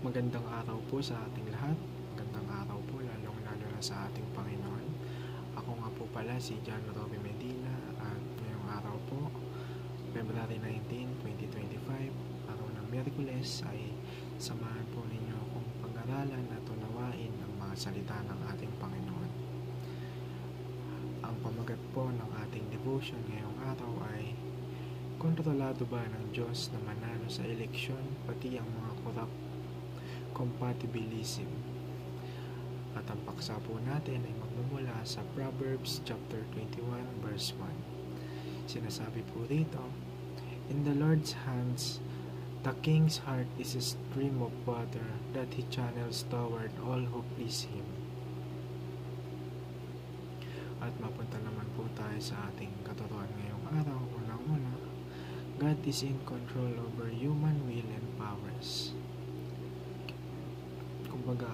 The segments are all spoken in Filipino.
Magandang araw po sa ating lahat. Magandang araw po lalong-lalo na sa ating Panginoon. Ako nga po pala si John Roby Medina at ngayong araw po, February 19, 2025, araw ng Miyerkules ay samahan po ninyo akong pag-aralan at unawain ang mga salita ng ating Panginoon. Ang pamagat po ng ating devotion ngayong araw ay kontrolado ba ng Diyos na manalo sa eleksyon pati ang mga corrupt compatibilism? At ang paksa po natin ay magmumula sa Proverbs chapter 21 verse 1. Sinasabi po rito, "In the Lord's hands, the king's heart is a stream of water that he channels toward all who please him." At mapunta naman po tayo sa ating katuruan ngayong araw. Unang-una, God is in control over human will and powers. Kumbaga,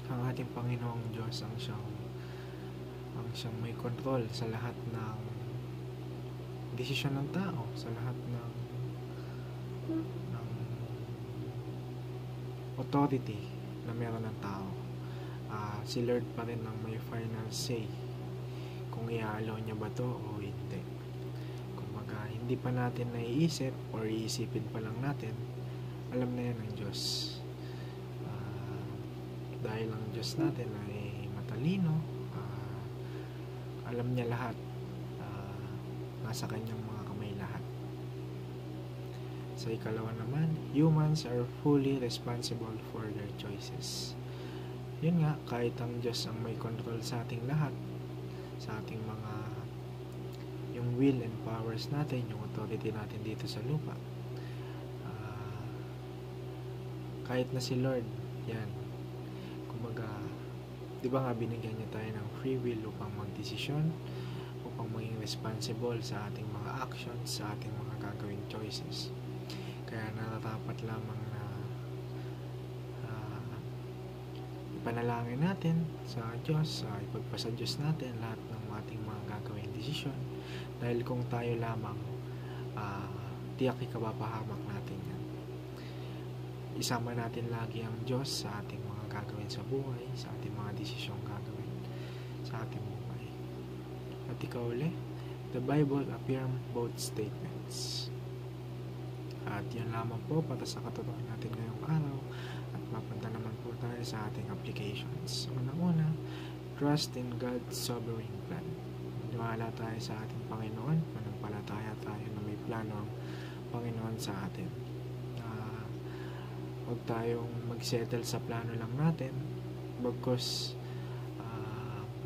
ang ating Panginoong Diyos ang siyang may control sa lahat ng desisyon ng tao, sa lahat ng authority na meron ng tao. Si Lord pa rin ang may final say kung i-allow niya ba to o hindi. Kumbaga, hindi pa natin naiisip or iisipin pa lang natin, alam na yan ng Diyos. Dahil ang Diyos natin ay matalino, alam niya lahat, nasa kanyang mga kamay lahat. Sa ikalawa naman, humans are fully responsible for their choices. Yun nga, kahit ang Diyos ang may control sa ating lahat, sa ating mga yung will and powers natin, yung authority natin dito sa lupa, kahit na si Lord, yan, kumbaga, di ba nga binigyan niya tayo ng free will upang magdesisyon, upang maging responsible sa ating mga actions, sa ating mga gagawing choices. Kaya nararapat lamang na ipanalangin natin sa Diyos, ipagpasa Diyos natin lahat ng ating mga gagawing desisyon, dahil kung tayo lamang, tiyak ikapapahamak natin yan. Isama natin lagi ang Diyos sa ating mga gagawin sa buhay, sa ating mga desisyong gagawin sa ating buhay. At ikaw ulit, the Bible affirm both statements. At yan lamang po para sa katuruan natin ngayong araw. At mapunta naman po tayo sa ating applications. Unang-una, trust in God's sovereign plan. Maniwala tayo sa ating Panginoon, manampalataya tayo na may plano ang Panginoon sa atin. Huwag tayong mag-settle sa plano lang natin, bagkus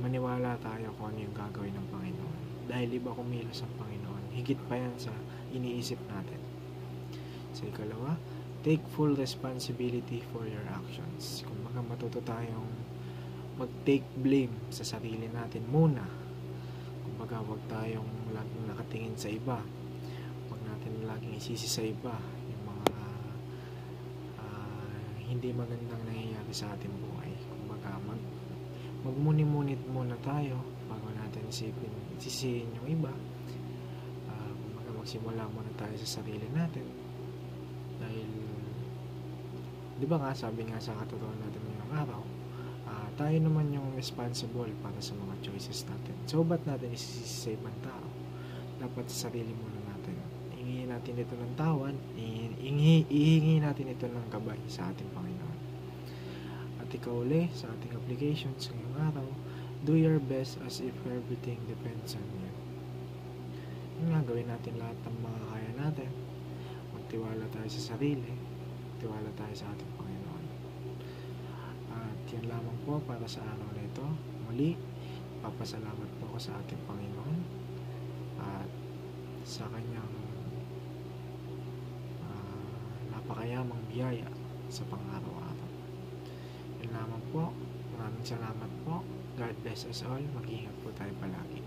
maniwala tayo kung ano yung gagawin ng Panginoon. Dahil iba kumilos ang Panginoon, higit pa yan sa iniisip natin. Sa ikalawa, take full responsibility for your actions. Kung baka matuto tayong mag-take blame sa sarili natin muna. Kung baka huwag tayong laging nakatingin sa iba. Huwag natin laging isisi sa iba yung mga hindi magandang nangyayari sa ating buhay. Kumbaga, magmuni-munit muna tayo bago natin sisihin yung iba. Kumbaga, magsimula muna tayo sa sarili natin. Dahil, di ba nga, sabi nga sa katuruan natin ngayong araw, tayo naman yung responsible para sa mga choices natin. So, ba't natin isisisi sa ibang tao? Dapat sa sarili muna natin. Ihingi natin ito ng tawad, ihingi natin ito ng gabay sa ating Panginoon. At ikaw ulit, sa ating applications ngayong araw, do your best as if everything depends on you. Yun nga, gawin natin lahat ng mga kaya natin. Magtiwala tayo sa sarili, magtiwala tayo sa ating Panginoon. At yan lamang po para sa araw na ito. Muli, papasalamat po ako sa ating Panginoon at sa kanyang napakayamang biyaya sa pang-araw-araw. Yun lamang po. Maraming salamat po. God bless us all. Mag-ingat po tayo palagi.